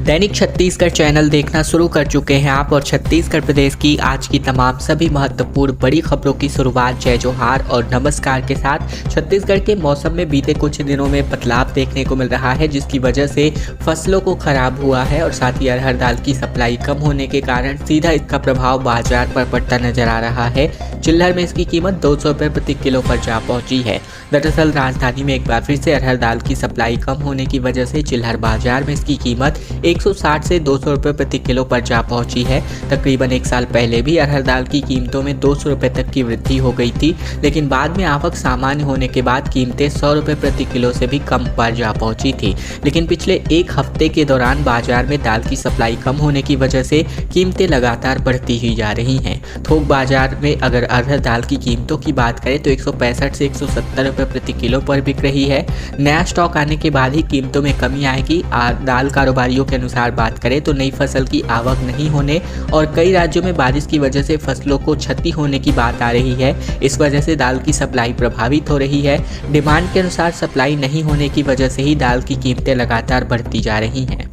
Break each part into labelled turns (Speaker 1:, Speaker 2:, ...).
Speaker 1: दैनिक Chhattisgarh channel देखना शुरू कर चुके हैं आप और छत्तीसगढ़ प्रदेश की आज की तमाम सभी महत्वपूर्ण बड़ी खबरों की शुरुआत जय जोहार और नमस्कार के साथ। छत्तीसगढ़ के मौसम में बीते कुछ दिनों में बदलाव देखने को मिल रहा है, जिसकी वजह से फसलों को खराब हुआ है और साथ ही अरहर दाल की सप्लाई कम होने के कारण सीधा इसका प्रभाव बाजार पर पड़ता नजर आ रहा है। चिल्हर में इसकी कीमत 200 रुपये प्रति किलो पर जा पहुंची है। दरअसल राजधानी में एक बार फिर से अरहर दाल की सप्लाई कम होने की वजह से चिल्हर बाजार में इसकी कीमत 160 से 200 रुपये प्रति किलो पर जा पहुंची है। तकरीबन एक साल पहले भी अरहर दाल की कीमतों में 200 रुपये तक की वृद्धि हो गई थी, लेकिन बाद में आवक सामान्य होने के बाद कीमतें 100 रुपये प्रति किलो से भी कम पर जा पहुंची थी। लेकिन पिछले एक हफ्ते के दौरान बाजार में दाल की सप्लाई कम होने की वजह से कीमतें लगातार बढ़ती ही जा रही हैं। थोक बाजार में अगर अरहर दाल की कीमतों की बात करें तो 165 से 170 रुपये प्रति किलो पर बिक रही है। नया स्टॉक आने के बाद ही कीमतों में कमी आएगी। दाल कारोबारियों के अनुसार बात करें तो नई फसल की आवक नहीं होने और कई राज्यों में बारिश की वजह से फसलों को क्षति होने की बात आ रही है। इस वजह से दाल की सप्लाई प्रभावित हो रही है। डिमांड के अनुसार सप्लाई नहीं होने की वजह से ही दाल की कीमतें लगातार बढ़ती जा रही हैं।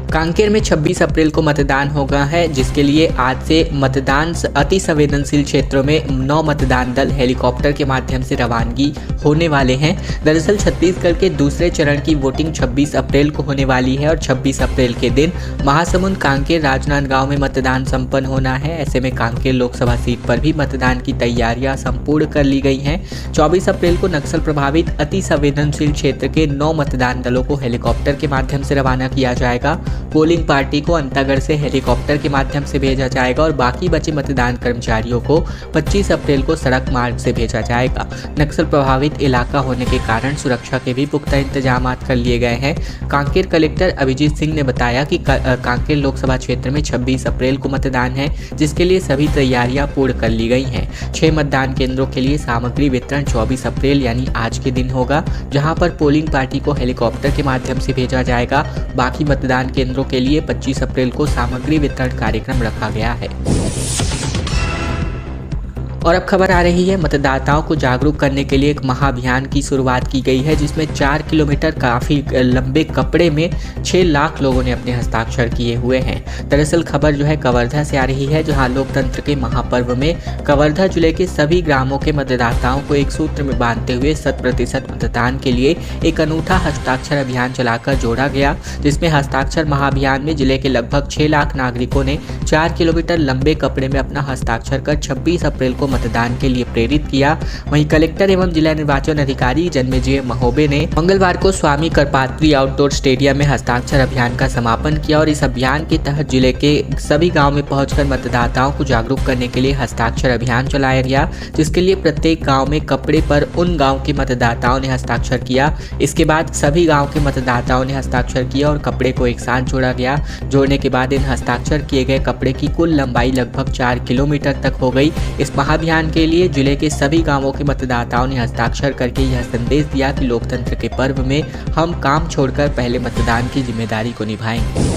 Speaker 1: कांकेर में 26 अप्रैल को मतदान होगा है, जिसके लिए आज से मतदान अति संवेदनशील क्षेत्रों में 9 मतदान दल हेलीकॉप्टर के माध्यम से रवानगी होने वाले हैं। दरअसल छत्तीसगढ़ के दूसरे चरण की वोटिंग 26 अप्रैल को होने वाली है और 26 अप्रैल के दिन महासमुंद, कांकेर, राजनांदगांव में मतदान संपन्न होना है। ऐसे में कांकेर लोकसभा सीट पर भी मतदान की तैयारियां संपूर्ण कर ली गई हैं। 24 अप्रैल को नक्सल प्रभावित अति संवेदनशील क्षेत्र के 9 मतदान दलों को हेलीकॉप्टर के माध्यम से रवाना किया जाएगा। पोलिंग पार्टी को अंतागढ़ से हेलीकॉप्टर के माध्यम से भेजा जाएगा और बाकी बचे मतदान कर्मचारियों को 25 अप्रैल को सड़क मार्ग से भेजा जाएगा। नक्सल प्रभावित इलाका होने के कारण सुरक्षा के भी पुख्ता इंतजाम कर लिए गए हैं। कांकेर कलेक्टर अभिजीत सिंह ने बताया कि कांकेर लोकसभा क्षेत्र में 26 अप्रैल को मतदान है, जिसके लिए सभी तैयारियां पूर्ण कर ली गई हैं। 6 मतदान केंद्रों के लिए सामग्री वितरण 24 अप्रैल यानी आज के दिन होगा, जहां पर पोलिंग पार्टी को हेलीकॉप्टर के माध्यम से भेजा जाएगा। बाकी मतदान केंद्रों के लिए 25 अप्रैल को सामग्री वितरण कार्यक्रम रखा गया है। और अब खबर आ रही है, मतदाताओं को जागरूक करने के लिए एक महाअभियान की शुरुआत की गई है, जिसमें 4 किलोमीटर काफ़ी लंबे कपड़े में 6 लाख लोगों ने अपने हस्ताक्षर किए हुए हैं। दरअसल खबर जो है कवर्धा से आ रही है, जहां लोकतंत्र के महापर्व में कवर्धा जिले के सभी ग्रामों के मतदाताओं को एक सूत्र में बांधते हुए 100% मतदान के लिए एक अनूठा हस्ताक्षर अभियान चलाकर जोड़ा गया, जिसमें हस्ताक्षर महाअभियान में जिले के लगभग 6 लाख नागरिकों ने 4 किलोमीटर लंबे कपड़े में अपना हस्ताक्षर कर 26 अप्रैल को मतदान के लिए प्रेरित किया। वहीं कलेक्टर एवं जिला निर्वाचन अधिकारी जन्मेजय महोबे ने मंगलवार को स्वामी करपात्री आउटडोर स्टेडियम में हस्ताक्षर अभियान का समापन किया और इस अभियान के तहत जिले के सभी गांव में पहुंचकर मतदाताओं को जागरूक करने के लिए हस्ताक्षर अभियान चलाया गया, जिसके लिए प्रत्येक गाँव में कपड़े पर उन गाँव के मतदाताओं ने हस्ताक्षर किया। इसके बाद सभी गाँव के मतदाताओं ने हस्ताक्षर किया और कपड़े को एक साथ जोड़ा गया। जोड़ने के बाद इन हस्ताक्षर किए गए कपड़े की कुल लंबाई लगभग 4 किलोमीटर तक हो गई। इस अभियान के लिए जिले के सभी गांवों के मतदाताओं ने हस्ताक्षर करके यह संदेश दिया कि लोकतंत्र के पर्व में हम काम छोड़कर पहले मतदान की जिम्मेदारी को निभाएंगे।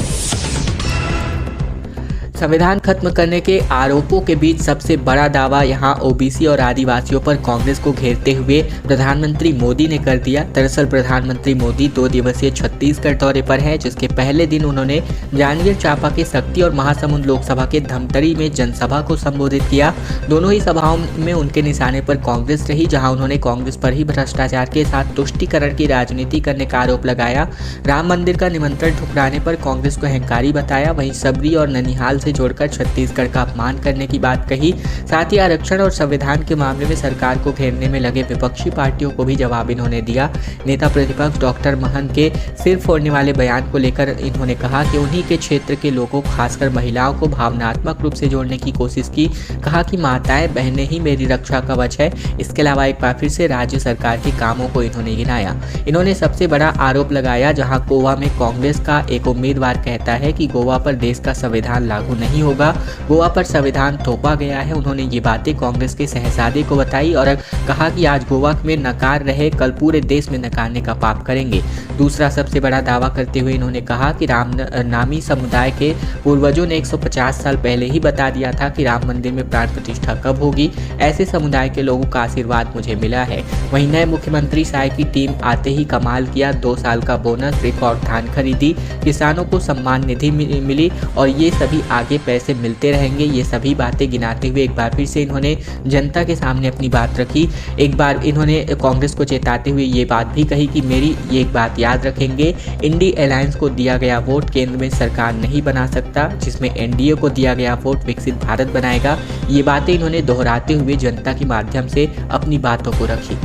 Speaker 1: संविधान खत्म करने के आरोपों के बीच सबसे बड़ा दावा यहां ओबीसी और आदिवासियों पर कांग्रेस को घेरते हुए प्रधानमंत्री मोदी ने कर दिया। दरअसल प्रधानमंत्री मोदी 2 दिवसीय छत्तीसगढ़ दौरे पर हैं, जिसके पहले दिन उन्होंने जांजगीर चांपा के सक्ती और महासमुंद लोकसभा के धमतरी में जनसभा को संबोधित किया। दोनों ही सभाओं में उनके निशाने पर कांग्रेस रही, जहाँ उन्होंने कांग्रेस पर ही भ्रष्टाचार के साथ तुष्टीकरण की राजनीति करने का आरोप लगाया। राम मंदिर का निमंत्रण ठुकराने पर कांग्रेस को अहंकारी बताया। वहीं सबरी और ननिहाल जोड़कर छत्तीसगढ़ का अपमान करने की बात कही। साथ ही आरक्षण और संविधान के मामले में सरकार को घेरने में लगे विपक्षी पार्टियों को भी जवाब इन्होंने दिया। नेता प्रतिपक्ष डॉक्टर महंत के सिर फोड़ने वाले बयान को लेकर इन्होंने कहा कि उन्हीं के क्षेत्र के लोगों, खासकर महिलाओं को भावनात्मक रूप से जोड़ने की कोशिश की। कहा कि माताएं बहनें ही मेरी रक्षा कवच है। इसके अलावा एक बार फिर से राज्य सरकार के कामों को इन्होंने गिनाया। इन्होंने सबसे बड़ा आरोप लगाया, जहाँ गोवा में कांग्रेस का एक उम्मीदवार कहता है कि गोवा पर देश का संविधान लागू नहीं होगा। गोवा पर संविधान थोपा गया है। उन्होंने ये बातें कांग्रेस के शहजादे को बताई और कहा कि आज गोवा में नकार रहे, कल पूरे देश में नकारने का पाप करेंगे। दूसरा सबसे बड़ा दावा करते हुए इन्होंने कहा कि राम नामी समुदाय के पूर्वजों ने 150 साल पहले ही बता दिया था कि राम मंदिर में प्राण प्रतिष्ठा कब होगी। ऐसे समुदाय के लोगों का आशीर्वाद मुझे मिला है। वहीं नए मुख्यमंत्री साय की टीम आते ही कमाल किया। 2 साल का बोनस, रिकॉर्ड धान खरीदी, किसानों को सम्मान निधि मिली और ये सभी आगे पैसे मिलते रहेंगे। ये सभी बातें गिनाते हुए एक बार फिर से इन्होंने जनता के सामने अपनी बात रखी। एक बार इन्होंने कांग्रेस को चेताते हुए ये बात भी कही कि मेरी ये एक बात याद रखेंगे, इंडी अलायंस को दिया गया वोट केंद्र में सरकार नहीं बना सकता, जिसमें एनडीए को दिया गया वोट विकसित भारत बनाएगा। ये बातें इन्होंने दोहराते हुए जनता के माध्यम से अपनी बातों को रखी।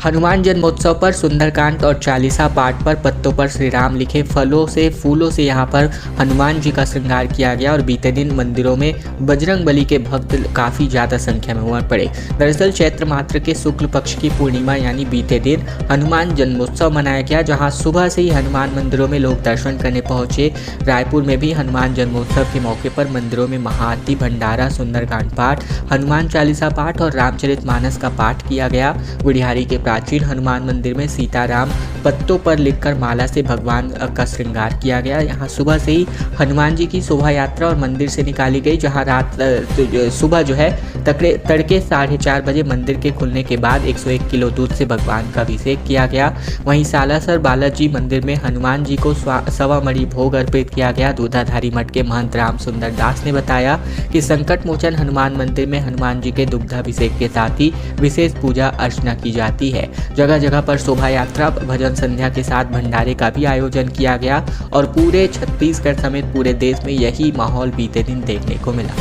Speaker 1: हनुमान जन्मोत्सव पर सुंदरकांड और चालीसा पाठ पर पत्तों पर श्री राम लिखे फूलों से यहाँ पर हनुमान जी का श्रृंगार किया गया और बीते दिन मंदिरों में बजरंग बली के भक्त काफ़ी ज़्यादा संख्या में उमड़ पड़े। दरअसल चैत्र मात्र के शुक्ल पक्ष की पूर्णिमा यानी बीते दिन हनुमान जन्मोत्सव मनाया गया, जहाँ सुबह से ही हनुमान मंदिरों में लोग दर्शन करने पहुँचे। रायपुर में भी हनुमान जन्मोत्सव के मौके पर मंदिरों में महाआरती, भंडारा, सुंदरकांड पाठ, हनुमान चालीसा पाठ और रामचरितमानस का पाठ किया गया। गुड़ियारी के प्राचीन हनुमान मंदिर में सीताराम पत्तों पर लिखकर माला से भगवान का श्रृंगार किया गया। यहाँ सुबह से ही हनुमान जी की शोभा यात्रा और मंदिर से निकाली गई, जहाँ सुबह जो है तड़के 4:30 बजे मंदिर के खुलने के बाद 101 किलो दूध से भगवान का अभिषेक किया गया। वहीं सालासर बालाजी मंदिर में हनुमान जी को 1.25 मणि भोग अर्पित किया गया। दूधाधारी मठ के महंत राम सुंदर दास ने बताया कि संकट मोचन हनुमान मंदिर में हनुमान जी के दुग्धाभिषेक के साथ ही विशेष पूजा अर्चना की जाती है। जगह जगह पर शोभा यात्रा, भजन संध्या के साथ भंडारे का भी आयोजन किया गया और पूरे छत्तीसगढ़ समेत पूरे देश में यही माहौल बीते दिन देखने को मिला।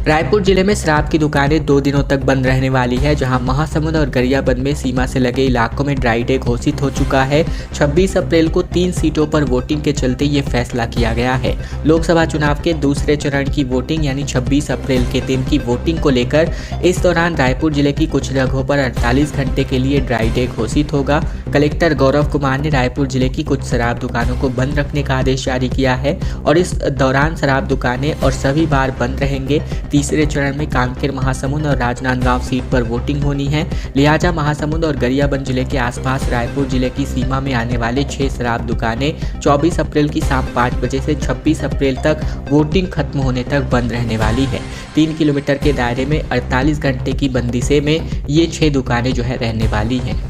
Speaker 1: रायपुर जिले में शराब की दुकानें 2 दिनों तक बंद रहने वाली है, जहां महासमुंद और गरियाबंद में सीमा से लगे इलाकों में ड्राई डे घोषित हो चुका है। 26 अप्रैल को 3 सीटों पर वोटिंग के चलते ये फैसला किया गया है। लोकसभा चुनाव के दूसरे चरण की वोटिंग यानी 26 अप्रैल के दिन की वोटिंग को लेकर इस दौरान रायपुर जिले की कुछ जगहों पर 48 घंटे के लिए ड्राई डे घोषित होगा। कलेक्टर गौरव कुमार ने रायपुर जिले की कुछ शराब दुकानों को बंद रखने का आदेश जारी किया है और इस दौरान शराब दुकानें और सभी बार बंद रहेंगे। तीसरे चरण में कांकेर, महासमुंद और राजनांदगांव सीट पर वोटिंग होनी है। लिहाजा महासमुंद और गरियाबंद जिले के आसपास रायपुर जिले की सीमा में आने वाले 6 शराब दुकानें 24 अप्रैल की शाम 5 बजे से 26 अप्रैल तक वोटिंग खत्म होने तक बंद रहने वाली है। 3 किलोमीटर के दायरे में 48 घंटे की बंदिशे में ये 6 दुकानें जो है रहने वाली हैं।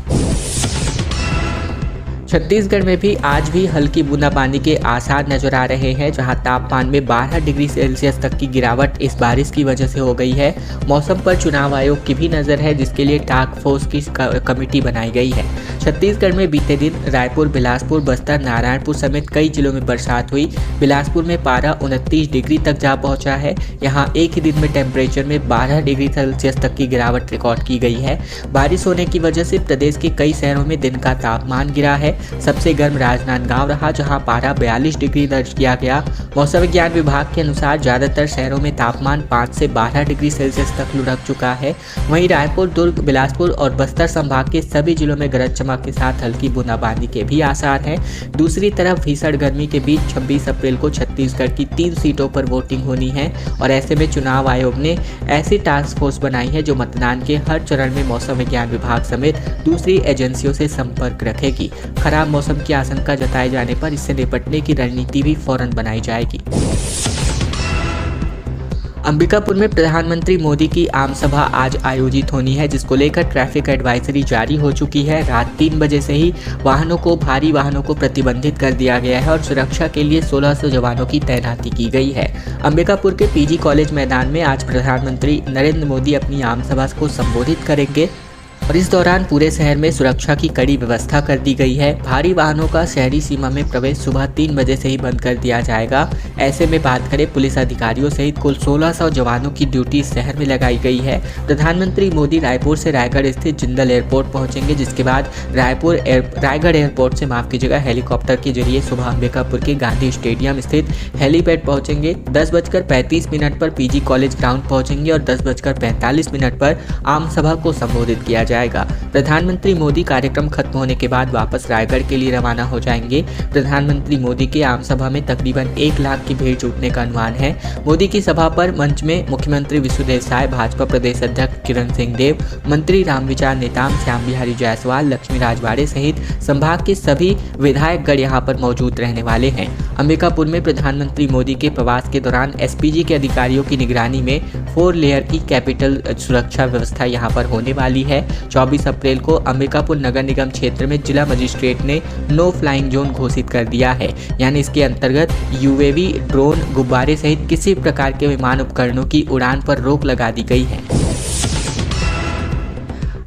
Speaker 1: छत्तीसगढ़ में भी आज भी हल्की बूंदाबांदी के आसार नजर आ रहे हैं, जहां तापमान में 12 डिग्री सेल्सियस तक की गिरावट इस बारिश की वजह से हो गई है। मौसम पर चुनाव आयोग की भी नज़र है, जिसके लिए टास्क फोर्स की कमेटी बनाई गई है। छत्तीसगढ़ में बीते दिन रायपुर, बिलासपुर, बस्तर, नारायणपुर समेत कई जिलों में बरसात हुई। बिलासपुर में पारा 29 डिग्री तक जा पहुंचा है। यहाँ एक ही दिन में टेम्परेचर में 12 डिग्री सेल्सियस तक की गिरावट रिकॉर्ड की गई है। बारिश होने की वजह से प्रदेश के कई शहरों में दिन का तापमान गिरा है। सबसे गर्म राजनांदगांव रहा, जहां पारा 42 डिग्री दर्ज किया गया। मौसम विज्ञान विभाग के अनुसार ज्यादातर शहरों में तापमान 5 से 12 डिग्री सेल्सियस तक लुढ़क चुका है। वहीं रायपुर, दुर्ग, बिलासपुर और बस्तर संभाग के सभी जिलों में गरज चमक के साथ हल्की बूंदाबांदी के भी आसार हैं। दूसरी तरफ भीषण गर्मी के बीच 26 अप्रैल को छत्तीसगढ़ की 3 सीटों पर वोटिंग होनी है और ऐसे में चुनाव आयोग ने ऐसी टास्क फोर्स बनाई है जो मतदान के हर चरण में मौसम विज्ञान विभाग समेत दूसरी एजेंसियों से संपर्क रखेगी। खराब मौसम की आशंका जताए जाने पर इससे निपटने की रणनीति भी फौरन बनाई जाएगी। अंबिकापुर में प्रधानमंत्री मोदी की आम सभा आज आयोजित होनी है, जिसको लेकर ट्रैफिक एडवाइजरी जारी हो चुकी है। रात 3 बजे से ही भारी वाहनों को प्रतिबंधित कर दिया गया है और सुरक्षा के लिए 1600 जवानों की तैनाती की गई है। अंबिकापुर के पीजी कॉलेज मैदान में आज प्रधानमंत्री नरेंद्र मोदी अपनी आम सभा को संबोधित करेंगे और इस दौरान पूरे शहर में सुरक्षा की कड़ी व्यवस्था कर दी गई है। भारी वाहनों का शहरी सीमा में प्रवेश सुबह 3 बजे से ही बंद कर दिया जाएगा। ऐसे में बात करें, पुलिस अधिकारियों सहित कुल 1600 जवानों की ड्यूटी शहर में लगाई गई है। प्रधानमंत्री मोदी रायपुर से रायगढ़ स्थित जिंदल एयरपोर्ट पहुंचेंगे, जिसके बाद रायगढ़ एयरपोर्ट से हेलीकॉप्टर के जरिए सुबह अंबिकापुर के गांधी स्टेडियम स्थित हेलीपैड पहुंचेंगे। 10:35 पर पीजी कॉलेज ग्राउंड पहुंचेंगे और 10:45 पर आम सभा को संबोधित किया जाएगा। जाएगा। प्रधानमंत्री मोदी कार्यक्रम खत्म होने के बाद वापस रायगढ़ के लिए रवाना हो जाएंगे। प्रधानमंत्री मोदी के आम सभा में तकरीबन 1 लाख की भीड़ जुटने का अनुमान है। मोदी की सभा पर मंच में मुख्यमंत्री विष्णुदेव साय, भाजपा प्रदेश अध्यक्ष किरण सिंह देव, मंत्री रामविचार नेताम, श्याम बिहारी जायसवाल, लक्ष्मी राजवाड़े सहित संभाग के सभी विधायकगण यहां पर मौजूद रहने वाले हैं। अंबिकापुर में प्रधानमंत्री मोदी के प्रवास के दौरान एसपीजी के अधिकारियों की निगरानी में 4 लेयर की कैपिटल सुरक्षा व्यवस्था यहां पर होने वाली है। 24 अप्रैल को अंबिकापुर नगर निगम क्षेत्र में जिला मजिस्ट्रेट ने नो फ्लाइंग जोन घोषित कर दिया है, यानी इसके अंतर्गत यूएवी, ड्रोन, गुब्बारे सहित किसी प्रकार के विमान उपकरणों की उड़ान पर रोक लगा दी गई है।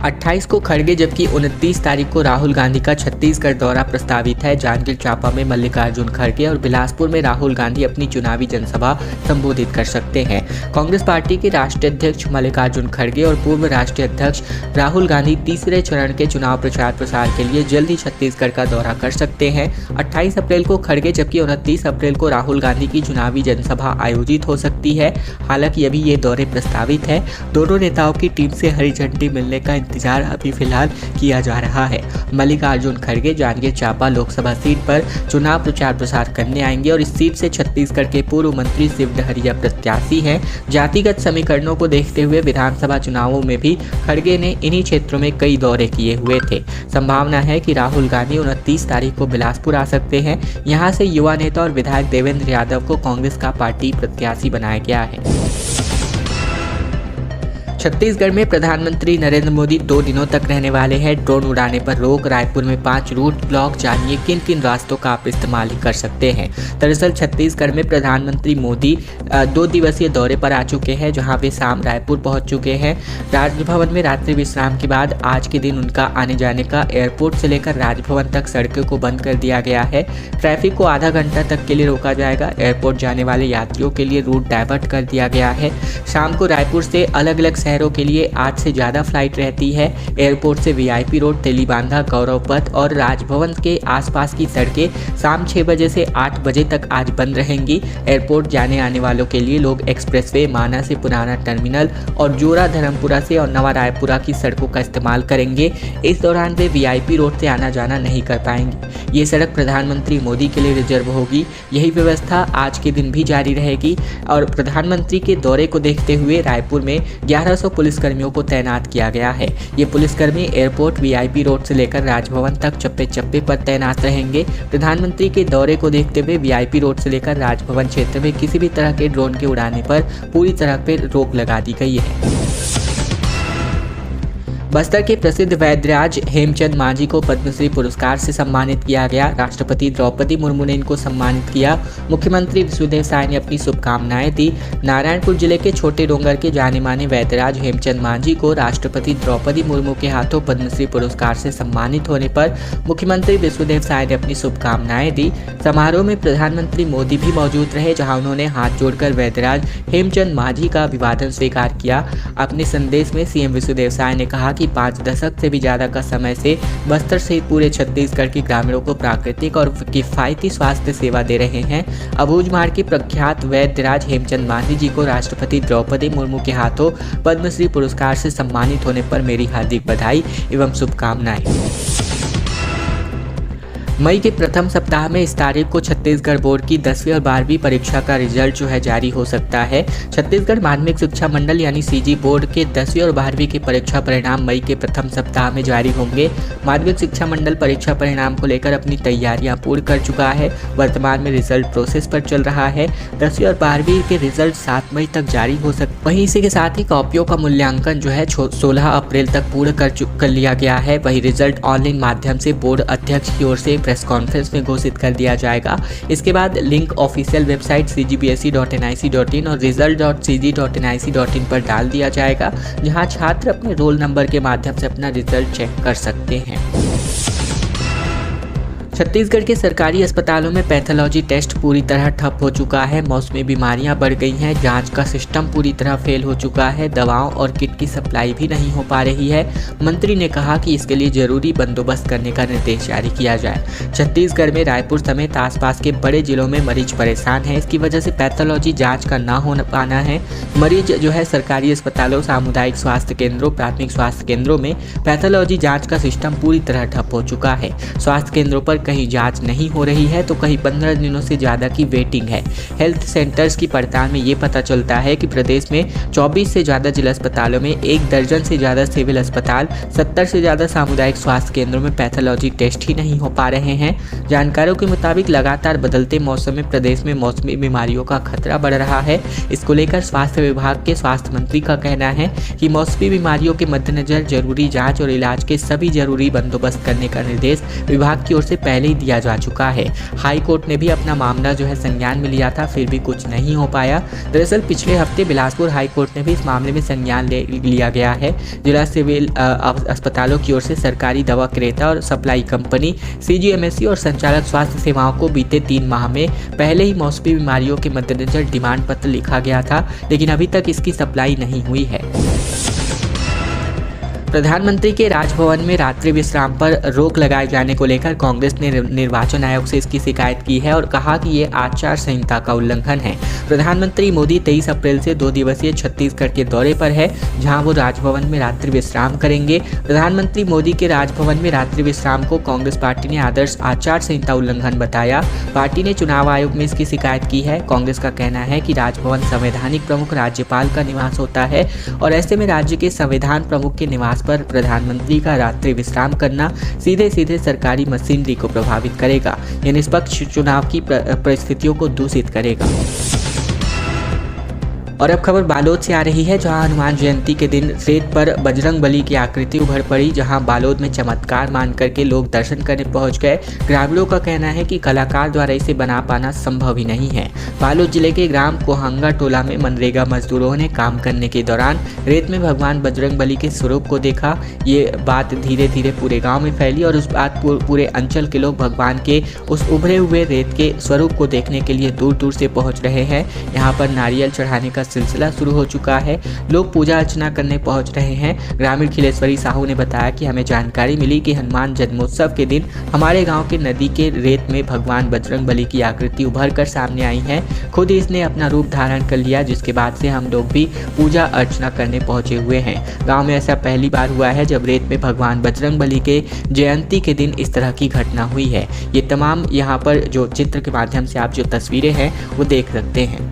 Speaker 1: 28 को खड़गे जबकि 29 तारीख को राहुल गांधी का छत्तीसगढ़ दौरा प्रस्तावित है। जांजगीर चांपा में मल्लिकार्जुन खड़गे और बिलासपुर में राहुल गांधी अपनी चुनावी जनसभा संबोधित कर सकते हैं। कांग्रेस पार्टी के राष्ट्रीय अध्यक्ष मल्लिकार्जुन खड़गे और पूर्व राष्ट्रीय अध्यक्ष राहुल गांधी तीसरे चरण के चुनाव प्रचार प्रसार के लिए जल्द ही छत्तीसगढ़ का दौरा कर सकते हैं। 28 अप्रैल को खड़गे जबकि 29 अप्रैल को राहुल गांधी की चुनावी जनसभा आयोजित हो सकती है। हालांकि अभी ये दौरे प्रस्तावित है। दोनों नेताओं की टीम से हरी झंडी मिलने का इंतजार अभी फिलहाल किया जा रहा है। मल्लिकार्जुन खड़गे जांजगीर चांपा लोकसभा सीट पर चुनाव प्रचार प्रसार करने आएंगे और इस सीट से छत्तीसगढ़ के पूर्व मंत्री शिव डहरिया प्रत्याशी हैं। जातिगत समीकरणों को देखते हुए विधानसभा चुनावों में भी खड़गे ने इन्हीं क्षेत्रों में कई दौरे किए हुए थे। संभावना है कि राहुल गांधी 29 तारीख को बिलासपुर आ सकते हैं। यहां से युवा नेता और विधायक देवेंद्र यादव को कांग्रेस का पार्टी प्रत्याशी बनाया गया है। छत्तीसगढ़ में प्रधानमंत्री नरेंद्र मोदी 2 दिनों तक रहने वाले हैं। ड्रोन उड़ाने पर रोक, रायपुर में 5 रूट ब्लॉक, जानिए किन किन रास्तों का आप इस्तेमाल कर सकते हैं। दरअसल छत्तीसगढ़ में प्रधानमंत्री मोदी 2 दिवसीय दौरे पर आ चुके हैं, जहां वे शाम रायपुर पहुंच चुके हैं। राजभवन में रात्रि विश्राम के बाद आज के दिन उनका आने जाने का एयरपोर्ट से लेकर राजभवन तक सड़कों को बंद कर दिया गया है। ट्रैफिक को आधा घंटा तक के लिए रोका जाएगा। एयरपोर्ट जाने वाले यात्रियों के लिए रूट डाइवर्ट कर दिया गया है। शाम को रायपुर से अलग अलग शहरों के लिए 8 से ज़्यादा फ्लाइट रहती है। एयरपोर्ट से वीआईपी रोड, तेलीबांधा, गौरव पथ और राजभवन के आसपास की सड़कें शाम 6 बजे से 8 बजे तक आज बंद रहेंगी। एयरपोर्ट जाने आने वालों के लिए लोग एक्सप्रेसवे, माना से पुराना टर्मिनल और जोरा धर्मपुरा से और नवा रायपुरा की सड़कों का इस्तेमाल करेंगे। इस दौरान वे वीआईपी रोड से आना जाना नहीं कर पाएंगे। ये सड़क प्रधानमंत्री मोदी के लिए रिजर्व होगी। यही व्यवस्था आज के दिन भी जारी रहेगी और प्रधानमंत्री के दौरे को देखते हुए रायपुर में 1100 पुलिसकर्मियों को तैनात किया गया है। ये पुलिसकर्मी एयरपोर्ट, वीआईपी रोड से लेकर राजभवन तक चप्पे चप्पे पर तैनात रहेंगे। प्रधानमंत्री के दौरे को देखते हुए वीआईपी रोड से लेकर राजभवन क्षेत्र में किसी भी तरह के ड्रोन के उड़ाने पर पूरी तरह पे रोक लगा दी गई है। बस्तर के प्रसिद्ध वैद्यराज हेमचंद मांझी को पद्मश्री पुरस्कार से सम्मानित किया गया। राष्ट्रपति द्रौपदी मुर्मू ने इनको सम्मानित किया। मुख्यमंत्री विष्णुदेव साय ने अपनी शुभकामनाएं दी। नारायणपुर जिले के छोटे डोंगर के जाने माने वैद्यराज हेमचंद मांझी को राष्ट्रपति द्रौपदी मुर्मू के हाथों पद्मश्री पुरस्कार से सम्मानित होने पर मुख्यमंत्री विष्णुदेव साय ने अपनी शुभकामनाएं दी। समारोह में प्रधानमंत्री मोदी भी मौजूद रहे, जहाँ उन्होंने हाथ जोड़कर वैद्यराज हेमचंद मांझी का अभिवादन स्वीकार किया। अपने संदेश में सीएम विष्णुदेव साय ने कहा कि 5 दशक से भी ज्यादा का समय से बस्तर सहित पूरे छत्तीसगढ़ के ग्रामीणों को प्राकृतिक और किफायती स्वास्थ्य सेवा दे रहे हैं। अबूझमाड़ के प्रख्यात वैद्यराज हेमचंद मांझी जी को राष्ट्रपति द्रौपदी मुर्मू के हाथों पद्मश्री पुरस्कार से सम्मानित होने पर मेरी हार्दिक बधाई एवं शुभकामनाएं। मई के प्रथम सप्ताह में इस तारीख को छत्तीसगढ़ बोर्ड की 10वीं और 12वीं परीक्षा का रिजल्ट जो है जारी हो सकता है। छत्तीसगढ़ माध्यमिक शिक्षा मंडल यानी सीजी बोर्ड के 10वीं और 12वीं के परीक्षा परिणाम मई के प्रथम सप्ताह में जारी होंगे। माध्यमिक शिक्षा मंडल परीक्षा परिणाम को लेकर अपनी तैयारियां पूर्ण कर चुका है। वर्तमान में रिजल्ट प्रोसेस पर चल रहा है। 10वीं और 12वीं के रिजल्ट 7 मई तक जारी हो सकते। वहीं इसी के साथ ही कॉपियों का मूल्यांकन जो है 16 अप्रैल तक पूर्ण कर लिया गया है। वही रिजल्ट ऑनलाइन माध्यम से बोर्ड अध्यक्ष की ओर से प्रेस कॉन्फ्रेंस में घोषित कर दिया जाएगा। इसके बाद लिंक ऑफिशियल वेबसाइट cgbse.nic.in और result.cg.nic.in पर डाल दिया जाएगा, जहां छात्र अपने रोल नंबर के माध्यम से अपना रिजल्ट चेक कर सकते हैं। छत्तीसगढ़ के सरकारी अस्पतालों में पैथोलॉजी टेस्ट पूरी तरह ठप हो चुका है। मौसमी बीमारियां बढ़ गई हैं, जांच का सिस्टम पूरी तरह फेल हो चुका है, दवाओं और किट की सप्लाई भी नहीं हो पा रही है। मंत्री ने कहा कि इसके लिए जरूरी बंदोबस्त करने का निर्देश जारी किया जाए। छत्तीसगढ़ में रायपुर समेत आसपास के बड़े जिलों में मरीज परेशान है। इसकी वजह से पैथोलॉजी जाँच का ना हो पाना है। मरीज जो है सरकारी अस्पतालों, सामुदायिक स्वास्थ्य केंद्रों, प्राथमिक स्वास्थ्य केंद्रों में पैथोलॉजी जाँच का सिस्टम पूरी तरह ठप हो चुका है। स्वास्थ्य केंद्रों पर कहीं जांच नहीं हो रही है तो कहीं 15 दिनों से ज़्यादा की वेटिंग है। हेल्थ सेंटर्स की पड़ताल में ये पता चलता है कि प्रदेश में 24 से ज़्यादा जिला अस्पतालों में 1 दर्जन से ज़्यादा सिविल अस्पताल, 70 से ज़्यादा सामुदायिक स्वास्थ्य केंद्रों में पैथोलॉजी टेस्ट ही नहीं हो पा रहे हैं। जानकारों के मुताबिक लगातार बदलते मौसम में प्रदेश में मौसमी बीमारियों का खतरा बढ़ रहा है। इसको लेकर स्वास्थ्य विभाग के स्वास्थ्य मंत्री का कहना है कि मौसमी बीमारियों के मद्देनजर जरूरी जाँच और इलाज के सभी जरूरी बंदोबस्त करने का निर्देश विभाग की ओर से पहले ही दिया जा चुका है। हाई कोर्ट ने भी अपना मामला जो है संज्ञान में लिया था, फिर भी कुछ नहीं हो पाया। दरअसल पिछले हफ्ते बिलासपुर हाई कोर्ट ने भी इस मामले में संज्ञान लिया गया है। जिला सिविल अस्पतालों की ओर से सरकारी दवा क्रेता और सप्लाई कंपनी CGMSE और संचालक स्वास्थ्य सेवाओं को बीते 3 माह में पहले ही मौसमी बीमारियों के मद्देनजर डिमांड पत्र लिखा गया था, लेकिन अभी तक इसकी सप्लाई नहीं हुई है। प्रधानमंत्री के राजभवन में रात्रि विश्राम पर रोक लगाए जाने को लेकर कांग्रेस ने निर्वाचन आयोग से इसकी शिकायत की है और कहा कि ये आचार संहिता का उल्लंघन है। प्रधानमंत्री मोदी 23 अप्रैल से 2 दिवसीय छत्तीसगढ़ के दौरे पर है, जहां वो राजभवन में रात्रि विश्राम करेंगे। प्रधानमंत्री मोदी के राजभवन में रात्रि विश्राम को कांग्रेस पार्टी ने आदर्श आचार संहिता उल्लंघन बताया। पार्टी ने चुनाव आयोग में इसकी शिकायत की है। कांग्रेस का कहना है कि राजभवन संवैधानिक प्रमुख राज्यपाल का निवास होता है और ऐसे में राज्य के संविधान प्रमुख के निवास पर प्रधानमंत्री का रात्रि विश्राम करना सीधे सीधे सरकारी मशीनरी को प्रभावित करेगा। यह निष्पक्ष चुनाव की परिस्थितियों को दूषित करेगा। और अब खबर बालोद से आ रही है, जहां हनुमान जयंती के दिन रेत पर बजरंग बली की आकृति उभर पड़ी, जहां बालोद में चमत्कार मान करके लोग दर्शन करने पहुंच गए। ग्रामीणों का कहना है कि कलाकार द्वारा इसे बना पाना संभव ही नहीं है। बालोद जिले के ग्राम कोहंगा टोला में मनरेगा मजदूरों ने काम करने के दौरान रेत में भगवान बजरंग बली के स्वरूप को देखा। ये बात धीरे धीरे पूरे गाँव में फैली और उस बात पूरे अंचल के लोग भगवान के उस उभरे हुए रेत के स्वरूप को देखने के लिए दूर दूर से पहुँच रहे हैं। यहाँ पर नारियल चढ़ाने का सिलसिला शुरू हो चुका है। लोग पूजा अर्चना करने पहुंच रहे हैं। ग्रामीण खिलेश्वरी साहू ने बताया कि हमें जानकारी मिली कि हनुमान जन्मोत्सव के दिन हमारे गांव के नदी के रेत में भगवान बजरंग बली की आकृति उभर कर सामने आई है। खुद ही इसने अपना रूप धारण कर लिया, जिसके बाद से हम लोग भी पूजा अर्चना करने पहुंचे हुए हैं। गाँव में ऐसा पहली बार हुआ है जब रेत में भगवान बजरंग बली के जयंती के दिन इस तरह की घटना हुई है। ये तमाम यहाँ पर जो चित्र के माध्यम से आप जो तस्वीरें हैं वो देख सकते हैं।